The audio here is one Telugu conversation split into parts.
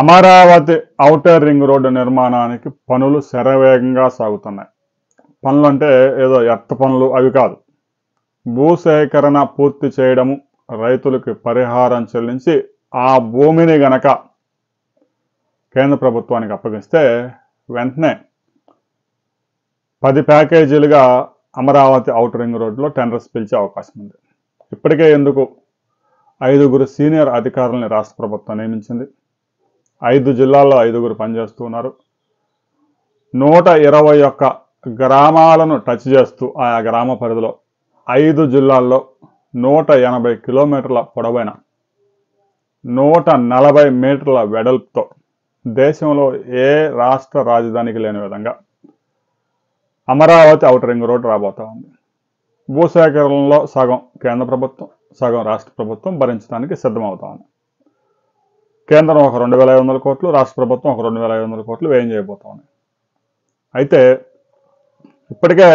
అమరావతి ఔటర్ రింగ్ రోడ్డు నిర్మాణానికి పనులు శరవేగంగా సాగుతున్నాయి. పనులు అంటే ఏదో ఎర్త్ పనులు అవి కాదు. భూసేకరణ పూర్తి చేయడము, రైతులకు పరిహారం చెల్లించి ఆ భూమిని గనక కేంద్ర ప్రభుత్వానికి అప్పగిస్తే వెంటనే 10 ప్యాకేజీలుగా అమరావతి ఔటర్ రింగ్ రోడ్లో టెండర్స్ పిలిచే అవకాశం ఉంది. ఇప్పటికే ఎందుకు 5 సీనియర్ అధికారులని రాష్ట్ర ప్రభుత్వం నియమించింది. 5 జిల్లాల్లో 5 పనిచేస్తున్నారు. 121 గ్రామాలను టచ్ చేస్తూ ఆయా గ్రామ పరిధిలో 5 జిల్లాల్లో 180 కిలోమీటర్ల పొడవైన 140 మీటర్ల వెడల్పుతో దేశంలో ఏ రాష్ట్ర రాజధానికి లేని విధంగా అమరావతి ఔటర్ రింగ్ రోడ్ రాబోతా ఉంది. భూసేకరణలో సగం కేంద్ర ప్రభుత్వం, సగం రాష్ట్ర ప్రభుత్వం భరించడానికి సిద్ధమవుతా ఉంది. కేంద్రం ఒక 2,500 కోట్లు, రాష్ట్ర ప్రభుత్వం ఒక 2,500 కోట్లు వ్యయం చేయబోతా ఉంది. అయితే ఇప్పటికే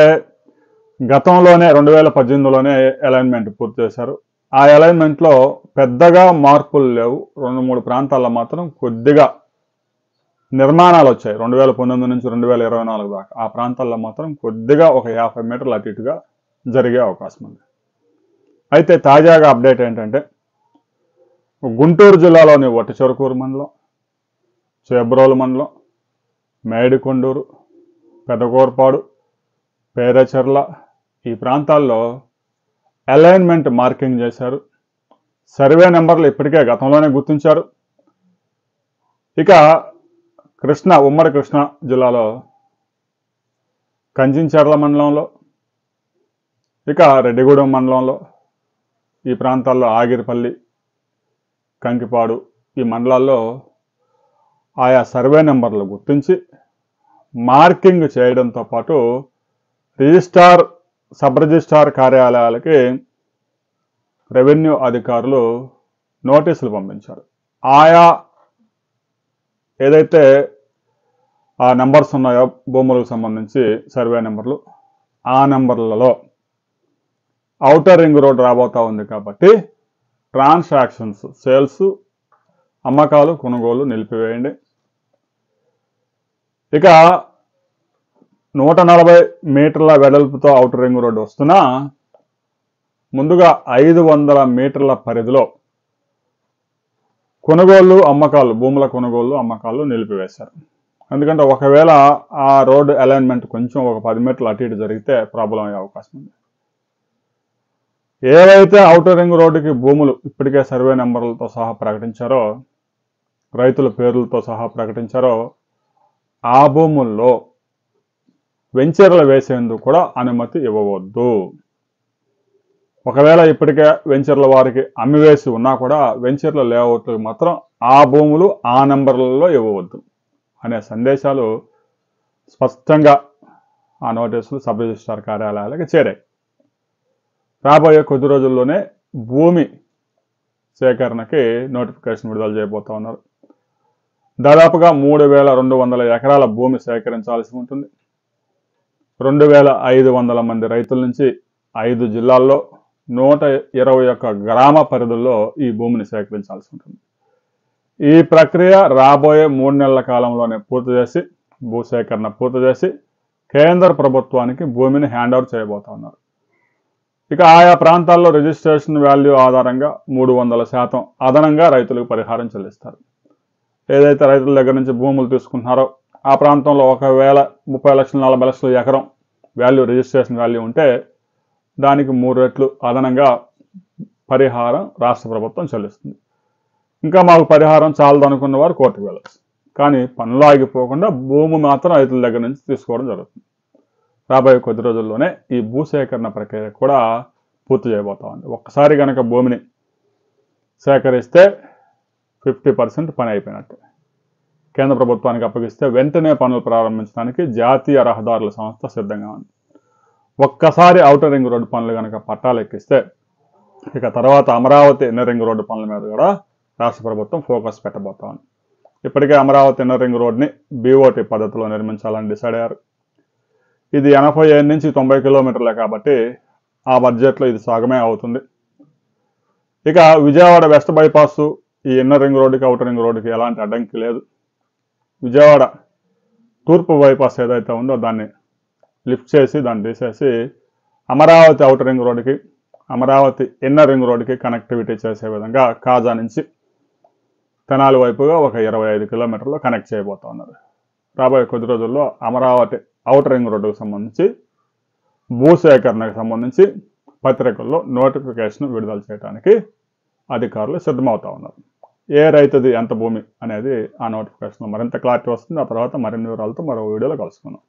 గతంలోనే 2018లోనే అలైన్మెంట్ పూర్తి చేశారు. ఆ అలైన్మెంట్లో పెద్దగా మార్పులు లేవు. 2-3 ప్రాంతాల్లో మాత్రం కొద్దిగా నిర్మాణాలు వచ్చాయి. 2019 నుంచి 2024 దాకా ఆ ప్రాంతాల్లో మాత్రం కొద్దిగా ఒక 50 మీటర్లు అటు ఇటుగా జరిగే అవకాశం ఉంది. అయితే తాజాగా అప్డేట్ ఏంటంటే గుంటూరు జిల్లాలోని వట్టిచెరుకూరు మండలం, చేబ్రోలు మండలం, మేడికొండూరు, పెదకూరపాడు, పేరచెర్ల ఈ ప్రాంతాల్లో అలైన్మెంట్ మార్కింగ్ చేశారు. సర్వే నెంబర్లు ఇప్పటికే గతంలోనే గుర్తించారు. ఇక ఉమ్మడి కృష్ణా జిల్లాలో కంచించర్ల మండలంలో, ఇక రెడ్డిగూడెం మండలంలో ఈ ప్రాంతాల్లో ఆగిరిపల్లి, కంకిపాడు ఈ మండలాల్లో ఆయా సర్వే నెంబర్లు గుర్తించి మార్కింగ్ చేయడంతో పాటు రిజిస్ట్రార్, సబ్ రిజిస్ట్రార్ కార్యాలయాలకి రెవెన్యూ అధికారులు నోటీసులు పంపించారు. ఆయా ఏదైతే ఆ నెంబర్స్ ఉన్నాయో భూములకు సంబంధించి సర్వే నెంబర్లు, ఆ నెంబర్లలో ఔటర్ రింగ్ రోడ్ రాబోతా ఉంది కాబట్టి ట్రాన్సాక్షన్స్, సేల్స్, అమ్మకాలు, కొనుగోలు నిలిపివేయండి. ఇక 140 మీటర్ల వెడల్పుతో ఔటర్ రింగ్ రోడ్డు వస్తున్నా ముందుగా 500 మీటర్ల పరిధిలో కొనుగోళ్లు, అమ్మకాలు, భూముల కొనుగోళ్లు, అమ్మకాలు నిలిపివేశారు. ఎందుకంటే ఒకవేళ ఆ రోడ్డు అలైన్మెంట్ కొంచెం ఒక 10 మీటర్లు అటు ఇటు జరిగితే ప్రాబ్లం అయ్యే అవకాశం ఉంది. ఏవైతే ఔటర్ రింగ్ రోడ్డుకి భూములు ఇప్పటికే సర్వే నెంబర్లతో సహా ప్రకటించారో, రైతుల పేర్లతో సహా ప్రకటించారో, ఆ భూముల్లో వెంచర్లు వేసేందుకు కూడా అనుమతి ఇవ్వవద్దు. ఒకవేళ ఇప్పటికే వెంచర్ల వారికి అమ్మివేసి ఉన్నా కూడా వెంచర్ల లేఅవుట్లకు మాత్రం ఆ భూములు ఆ నెంబర్లలో ఇవ్వవద్దు అనే సందేశాలు స్పష్టంగా ఆ నోటీసులు సబ్ రిజిస్ట్రార్ కార్యాలయాలకు చేరాయి. రాబోయే కొద్ది రోజుల్లోనే భూమి సేకరణకి నోటిఫికేషన్ విడుదల చేయబోతా ఉన్నారు. దాదాపుగా 3,200 ఎకరాల భూమి సేకరించాల్సి ఉంటుంది. 2,500 మంది రైతుల నుంచి 5 జిల్లాల్లో 121 గ్రామ పరిధుల్లో ఈ భూమిని సేకరించాల్సి ఉంటుంది. ఈ ప్రక్రియ రాబోయే 3 నెలల కాలంలోనే పూర్తి చేసి, భూసేకరణ పూర్తి చేసి కేంద్ర ప్రభుత్వానికి భూమిని హ్యాండ్ ఓవర్ చేయబోతా ఉన్నారు. ఇక ఆయా ప్రాంతాల్లో రిజిస్ట్రేషన్ వాల్యూ ఆధారంగా 300% అదనంగా రైతులకు పరిహారం చెల్లిస్తారు. ఏదైతే రైతుల దగ్గర నుంచి భూములు తీసుకుంటున్నారో ఆ ప్రాంతంలో ఒకవేళ 30 లక్షలు, 40 లక్షలు ఎకరం వాల్యూ, రిజిస్ట్రేషన్ వాల్యూ ఉంటే దానికి 3 రెట్లు అదనంగా పరిహారం రాష్ట్ర ప్రభుత్వం చెల్లిస్తుంది. ఇంకా మాకు పరిహారం చాలదు అనుకున్న వారు కోర్టుకు వెళ్ళచ్చు. కానీ పనులు ఆగిపోకుండా భూమి మాత్రం రైతుల దగ్గర నుంచి తీసుకోవడం జరుగుతుంది. రాబోయే కొద్ది రోజుల్లోనే ఈ భూసేకరణ ప్రక్రియ కూడా పూర్తి చేయబోతా ఉంది. ఒక్కసారి కనుక భూమిని సేకరిస్తే 50% పని అయిపోయినట్టు. కేంద్ర ప్రభుత్వానికి అప్పగిస్తే వెంటనే పనులు ప్రారంభించడానికి జాతీయ రహదారుల సంస్థ సిద్ధంగా ఉంది. ఒక్కసారి ఔటర్ రింగ్ రోడ్డు పనులు కనుక పట్టాలు ఎక్కిస్తే ఇక తర్వాత అమరావతి ఇన్నర్ రింగ్ రోడ్డు పనుల మీద కూడా రాష్ట్ర ప్రభుత్వం ఫోకస్ పెట్టబోతా ఉంది. ఇప్పటికే అమరావతి ఇన్నర్ రింగ్ రోడ్ని BOT పద్ధతిలో నిర్మించాలని డిసైడ్ అయ్యారు. ఇది 85 నుంచి 90 కిలోమీటర్లే కాబట్టి ఆ బడ్జెట్లో ఇది సగమే అవుతుంది. ఇక విజయవాడ వెస్ట్ బైపాస్ ఈ ఇన్నర్ రింగ్ రోడ్డుకి అవుటర్ రింగ్ రోడ్డుకి ఎలాంటి అడ్డంకి లేదు. విజయవాడ తూర్పు బైపాస్ ఏదైతే ఉందో దాన్ని లిఫ్ట్ చేసి దాన్ని తీసేసి అమరావతి అవుటర్ రింగ్ రోడ్డుకి అమరావతి ఇన్నర్ రింగ్ రోడ్డుకి కనెక్టివిటీ చేసే విధంగా కాజా నుంచి తెనాలి వైపుగా ఒక 25 కిలోమీటర్లు కనెక్ట్ చేయబోతా ఉన్నారు. రాబోయే కొద్ది రోజుల్లో అమరావతి అవుటర్ రింగ్ రోడ్డుకు సంబంధించి భూసేకరణకు సంబంధించి పత్రికల్లో నోటిఫికేషన్ విడుదల చేయడానికి అధికారులు సిద్ధమవుతా ఉన్నారు. ఏ రైతుది ఎంత భూమి అనేది ఆ నోటిఫికేషన్లో మరింత క్లారిటీ వస్తుంది. ఆ తర్వాత మరిన్ని వివరాలతో మరో వీడియోలో కలుసుకుందాం.